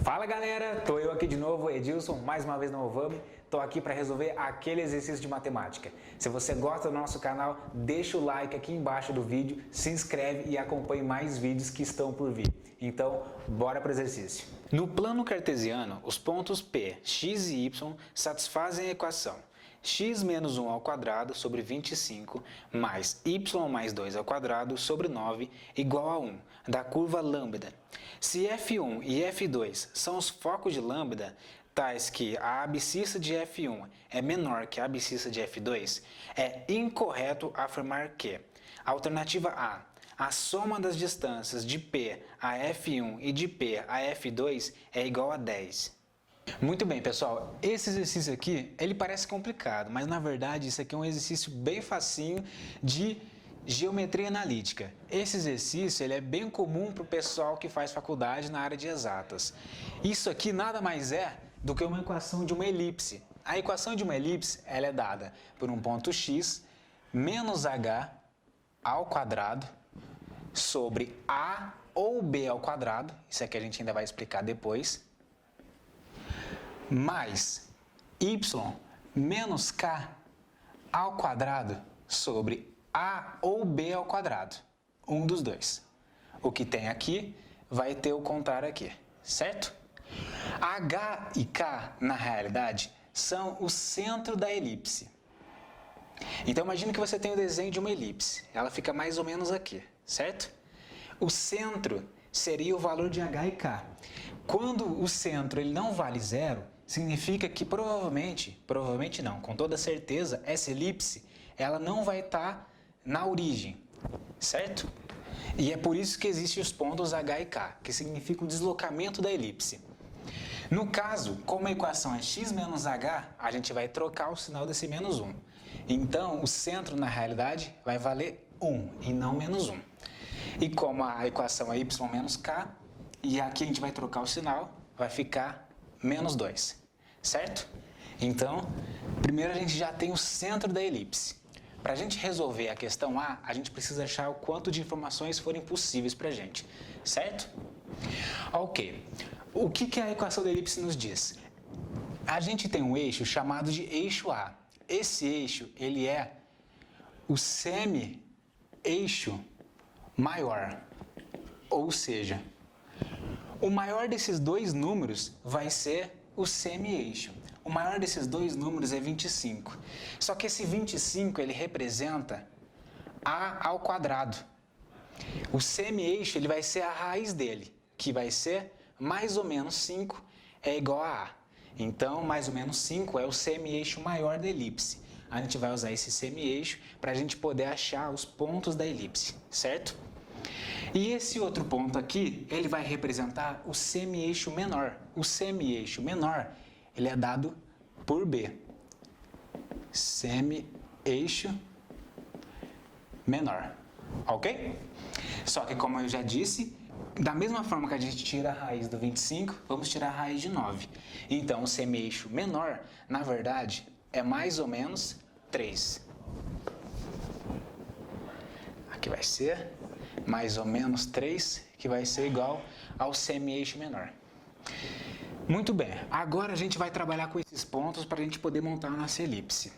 Fala galera, tô eu aqui de novo, Edilson, mais uma vez no Ovami. Tô aqui para resolver aquele exercício de matemática. Se você gosta do nosso canal, deixa o like aqui embaixo do vídeo, se inscreve e acompanhe mais vídeos que estão por vir. Então, bora para o exercício. No plano cartesiano, os pontos P, x e y satisfazem a equação x menos 1 ao quadrado sobre 25 mais y mais 2 ao quadrado sobre 9 igual a 1, da curva lambda. Se f1 e f2 são os focos de lambda, tais que a abscissa de f1 é menor que a abscissa de f2, é incorreto afirmar que: alternativa A soma das distâncias de P a f1 e de P a f2 é igual a 10. Muito bem, pessoal, esse exercício aqui, ele parece complicado, mas na verdade isso aqui é um exercício bem facinho de geometria analítica. Esse exercício ele é bem comum para o pessoal que faz faculdade na área de exatas. Isso aqui nada mais é do que uma equação de uma elipse. A equação de uma elipse ela é dada por um ponto x menos h ao quadrado sobre a ou b ao quadrado, isso aqui a gente ainda vai explicar depois, mais y menos k ao quadrado sobre a ou b ao quadrado, um dos dois. O que tem aqui vai ter o contrário aqui, certo? H e k, na realidade, são o centro da elipse. Então imagine que você tem o desenho de uma elipse, ela fica mais ou menos aqui, certo? O centro seria o valor de h e k. Quando o centro ele não vale zero, significa que provavelmente não, com toda certeza, essa elipse ela não vai estar na origem, certo? E é por isso que existem os pontos h e k, que significam o deslocamento da elipse. No caso, como a equação é x menos h, a gente vai trocar o sinal desse menos 1. Então, o centro, na realidade, vai valer 1 e não menos 1. E como a equação é y menos k, e aqui a gente vai trocar o sinal, vai ficar menos 2, certo? Então, primeiro a gente já tem o centro da elipse. Para a gente resolver a questão A, a gente precisa achar o quanto de informações forem possíveis para a gente, certo? Ok, o que a equação da elipse nos diz? A gente tem um eixo chamado de eixo A. Esse eixo, ele é o semi-eixo maior, ou seja, o maior desses dois números vai ser o semi-eixo. O maior desses dois números é 25. Só que esse 25 ele representa a ao quadrado. O semi-eixo ele vai ser a raiz dele, que vai ser mais ou menos 5 é igual a A. Então, mais ou menos 5 é o semi-eixo maior da elipse. A gente vai usar esse semi-eixo para a gente poder achar os pontos da elipse, certo? E esse outro ponto aqui, ele vai representar o semi-eixo menor. O semi-eixo menor, ele é dado por B. Semi-eixo menor, ok? Só que como eu já disse, da mesma forma que a gente tira a raiz do 25, vamos tirar a raiz de 9. Então, o semi-eixo menor, na verdade, é mais ou menos 3. Aqui vai ser mais ou menos 3, que vai ser igual ao semi-eixo menor. Muito bem, agora a gente vai trabalhar com esses pontos para a gente poder montar a nossa elipse.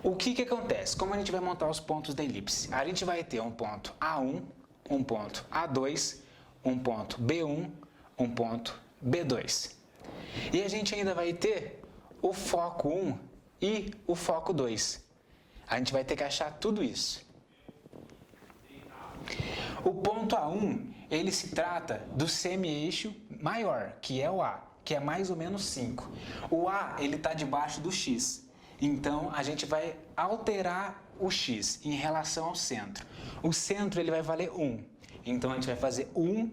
O que acontece? Como a gente vai montar os pontos da elipse? A gente vai ter um ponto A1, um ponto A2, um ponto B1, um ponto B2. E a gente ainda vai ter o foco 1 e o foco 2. A gente vai ter que achar tudo isso. O ponto A1, ele se trata do semi-eixo maior, que é o A, que é mais ou menos 5. O A, ele está debaixo do X. Então, a gente vai alterar o X em relação ao centro. O centro, ele vai valer 1. Então, a gente vai fazer 1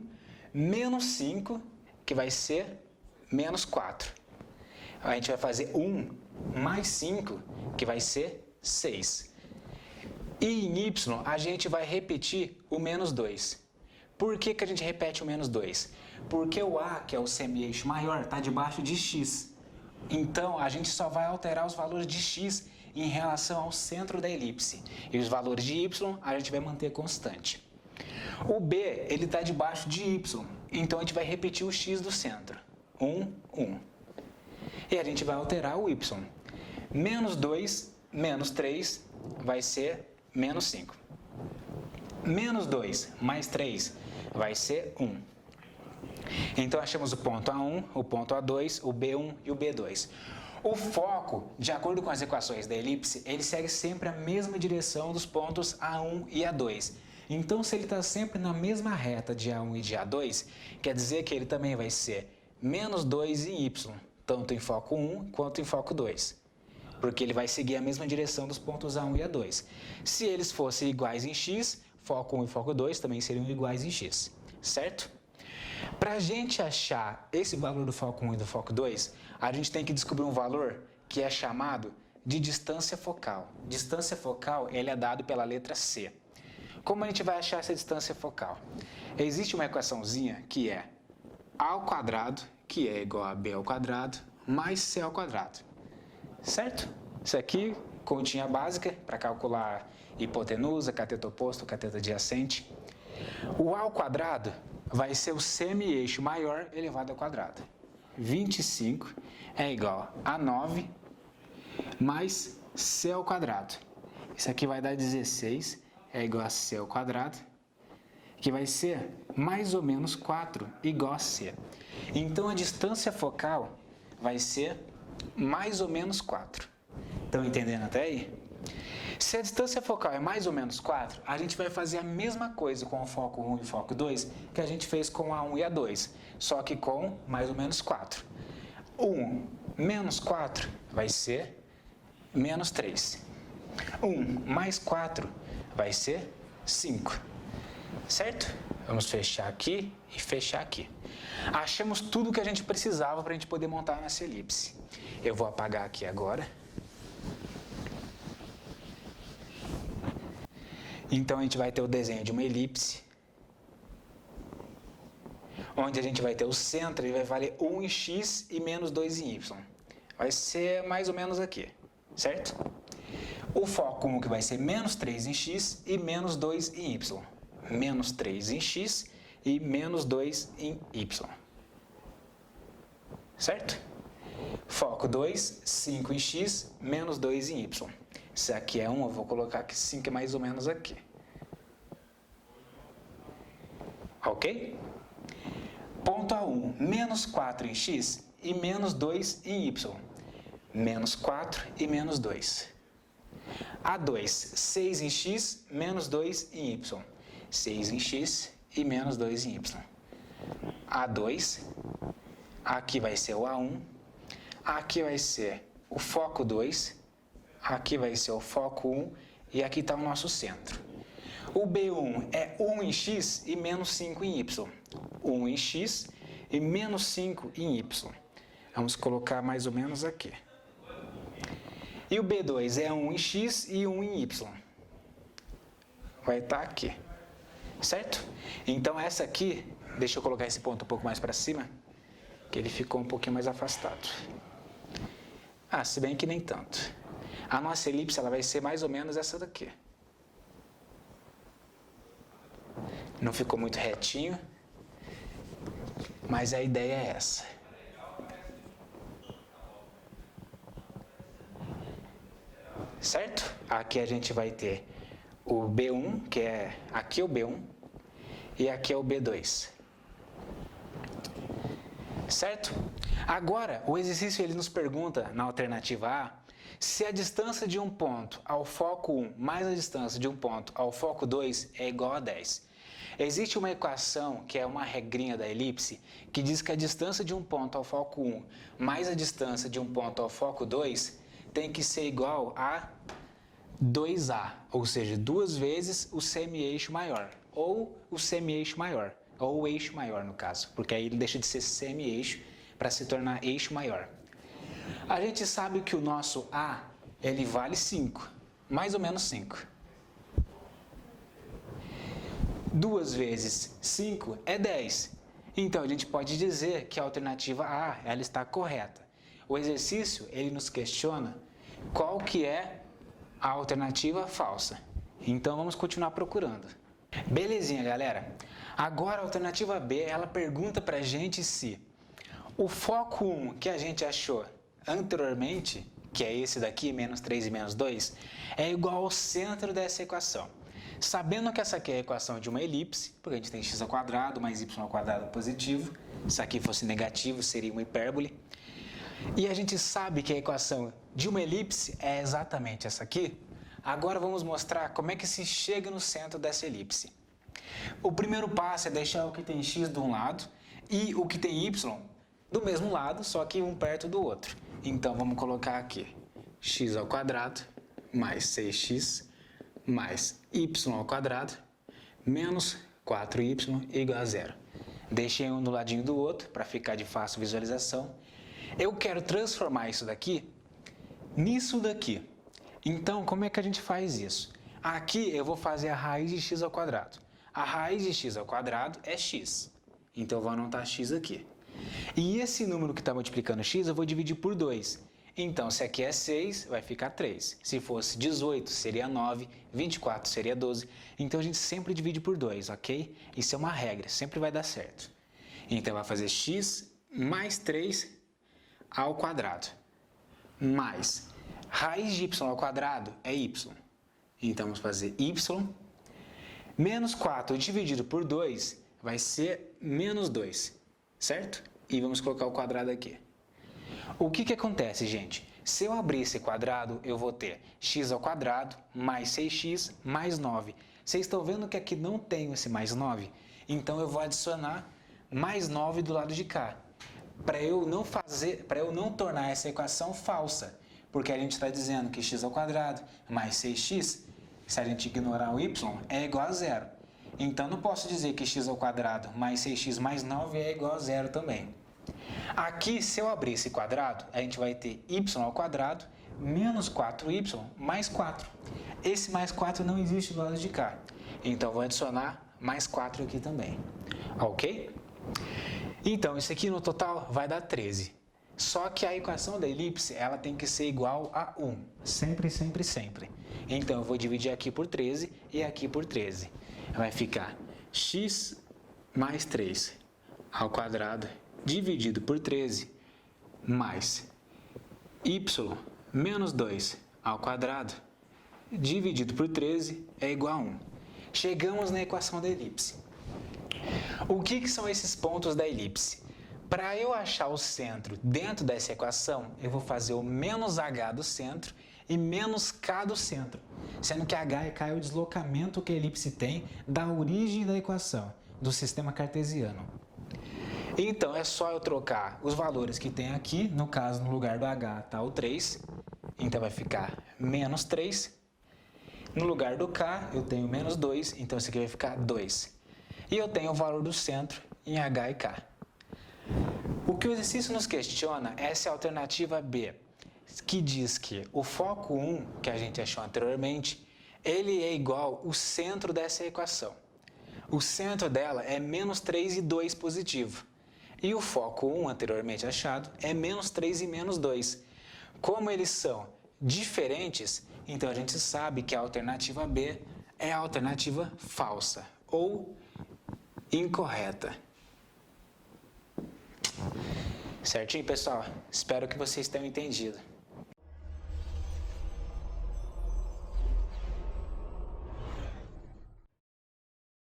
menos 5, que vai ser menos 4. A gente vai fazer 1 mais 5, que vai ser 6. E em y, a gente vai repetir o menos 2. Por que a gente repete o menos 2? Porque o A, que é o semi-eixo maior, está debaixo de x. Então, a gente só vai alterar os valores de x em relação ao centro da elipse. E os valores de y, a gente vai manter constante. O B, ele está debaixo de y. Então, a gente vai repetir o x do centro. 1, 1. E a gente vai alterar o y. Menos 2, menos 3 vai ser menos 5. Menos 2 mais 3 vai ser 1. Então, achamos o ponto A1, o ponto A2, o B1 e o B2. O foco, de acordo com as equações da elipse, ele segue sempre a mesma direção dos pontos A1 e A2. Então, se ele está sempre na mesma reta de A1 e de A2, quer dizer que ele também vai ser menos 2 em y, tanto em foco 1 quanto em foco 2. Porque ele vai seguir a mesma direção dos pontos A1 e A2. Se eles fossem iguais em x, foco 1 e foco 2 também seriam iguais em x, certo? Para a gente achar esse valor do foco 1 e do foco 2, a gente tem que descobrir um valor que é chamado de distância focal. Distância focal ele é dado pela letra C. Como a gente vai achar essa distância focal? Existe uma equaçãozinha que é A ao quadrado, que é igual a B ao quadrado, mais C ao quadrado. Certo? Isso aqui, continha básica para calcular hipotenusa, cateto oposto, cateto adjacente. O A ao quadrado vai ser o semi-eixo maior elevado ao quadrado. 25 é igual a 9 mais C ao quadrado. Isso aqui vai dar 16, é igual a C ao quadrado, que vai ser mais ou menos 4 igual a C. Então, a distância focal vai ser mais ou menos 4. Estão entendendo até aí? Se a distância focal é mais ou menos 4, a gente vai fazer a mesma coisa com o foco 1 e o foco 2 que a gente fez com a 1 e a 2, só que com mais ou menos 4. 1 menos 4 vai ser menos 3. 1 mais 4 vai ser 5. Certo? Vamos fechar aqui e fechar aqui. Achamos tudo que a gente precisava para a gente poder montar nossa elipse. Eu vou apagar aqui agora. Então, a gente vai ter o desenho de uma elipse, onde a gente vai ter o centro, ele vai valer 1 em x e menos 2 em y. Vai ser mais ou menos aqui, certo? O foco 1 que vai ser menos 3 em x e menos 2 em y. Menos 3 em x e menos 2 em y. Certo? Foco 2, 5 em x, menos 2 em y. Se aqui é 1, eu vou colocar que 5 é mais ou menos aqui. Ok? Ponto A1, menos 4 em x e menos 2 em y. Menos 4 e menos 2. A2, 6 em x, menos 2 em y. 6 em x e menos 2 em y. A2, aqui vai ser o A1, aqui vai ser o foco 2, aqui vai ser o foco 1 e aqui está o nosso centro. O B1 é 1 em x e menos 5 em y. 1 em x e menos 5 em y. Vamos colocar mais ou menos aqui. E o B2 é 1 em x e 1 em y. Vai estar aqui. Certo? Então, essa aqui, deixa eu colocar esse ponto um pouco mais para cima, que ele ficou um pouquinho mais afastado. Se bem que nem tanto. A nossa elipse ela vai ser mais ou menos essa daqui. Não ficou muito retinho, mas a ideia é essa. Certo? Aqui a gente vai ter o B1, que é aqui é o B1 e aqui é o B2. Certo? Agora, o exercício ele nos pergunta, na alternativa A, se a distância de um ponto ao foco 1 mais a distância de um ponto ao foco 2 é igual a 10. Existe uma equação, que é uma regrinha da elipse, que diz que a distância de um ponto ao foco 1 mais a distância de um ponto ao foco 2 tem que ser igual a 2A, ou seja, 2 vezes o semi-eixo maior, ou o semi-eixo maior, ou o eixo maior no caso, porque aí ele deixa de ser semi-eixo para se tornar eixo maior. A gente sabe que o nosso A, ele vale 5, mais ou menos 5. 2 vezes 5 é 10. Então, a gente pode dizer que a alternativa A, ela está correta. O exercício, ele nos questiona qual que é a alternativa falsa. Então, vamos continuar procurando. Belezinha, galera. Agora a alternativa B, ela pergunta pra gente se o foco 1 que a gente achou anteriormente, que é esse daqui, menos 3 e menos 2, é igual ao centro dessa equação. Sabendo que essa aqui é a equação de uma elipse, porque a gente tem x ao quadrado mais y ao quadrado positivo, se aqui fosse negativo seria uma hipérbole, e a gente sabe que a equação de uma elipse é exatamente essa aqui, agora vamos mostrar como é que se chega no centro dessa elipse. O primeiro passo é deixar o que tem x de um lado e o que tem y do mesmo lado, só que um perto do outro. Então vamos colocar aqui x ao quadrado mais 6x mais y ao quadrado menos 4y igual a zero. Deixei um do ladinho do outro para ficar de fácil visualização. Eu quero transformar isso daqui nisso daqui. Então, como é que a gente faz isso? Aqui eu vou fazer a raiz de x ao quadrado. A raiz de x ao quadrado é x. Então, eu vou anotar x aqui. E esse número que está multiplicando x, eu vou dividir por 2. Então, se aqui é 6, vai ficar 3. Se fosse 18, seria 9. 24 seria 12. Então, a gente sempre divide por 2, ok? Isso é uma regra, sempre vai dar certo. Então, vai fazer x mais 3 ao quadrado. Mais raiz de y ao quadrado é y. Então, vamos fazer y. Menos 4 dividido por 2 vai ser menos 2, certo? E vamos colocar o quadrado aqui. O que acontece, gente? Se eu abrir esse quadrado, eu vou ter x ao quadrado mais 6x mais 9. Vocês estão vendo que aqui não tem esse mais 9? Então, eu vou adicionar mais 9 do lado de cá. Para eu não tornar essa equação falsa. Porque a gente está dizendo que x ao quadrado mais 6x, se a gente ignorar o y, é igual a zero. Então, não posso dizer que x ao quadrado mais 6x mais 9 é igual a zero também. Aqui, se eu abrir esse quadrado, a gente vai ter y ao quadrado menos 4y mais 4. Esse mais 4 não existe do lado de cá. Então, vou adicionar mais 4 aqui também. Ok? Então, isso aqui no total vai dar 13. Só que a equação da elipse, ela tem que ser igual a 1. Sempre, sempre, sempre. Então, eu vou dividir aqui por 13 e aqui por 13. Vai ficar x mais 3 ao quadrado dividido por 13 mais y menos 2 ao quadrado dividido por 13 é igual a 1. Chegamos na equação da elipse. O que são esses pontos da elipse? Para eu achar o centro dentro dessa equação, eu vou fazer o menos h do centro e menos k do centro, sendo que h e k é o deslocamento que a elipse tem da origem da equação, do sistema cartesiano. Então, é só eu trocar os valores que tem aqui, no caso, no lugar do h está o 3, então vai ficar menos 3. No lugar do k, eu tenho menos 2, então isso aqui vai ficar 2. E eu tenho o valor do centro em h e k. O que o exercício nos questiona é essa alternativa B, que diz que o foco 1, que a gente achou anteriormente, ele é igual ao centro dessa equação. O centro dela é menos 3 e 2 positivo. E o foco 1, anteriormente achado, é menos 3 e menos 2. Como eles são diferentes, então a gente sabe que a alternativa B é a alternativa falsa ou incorreta. Certinho, pessoal? Espero que vocês tenham entendido.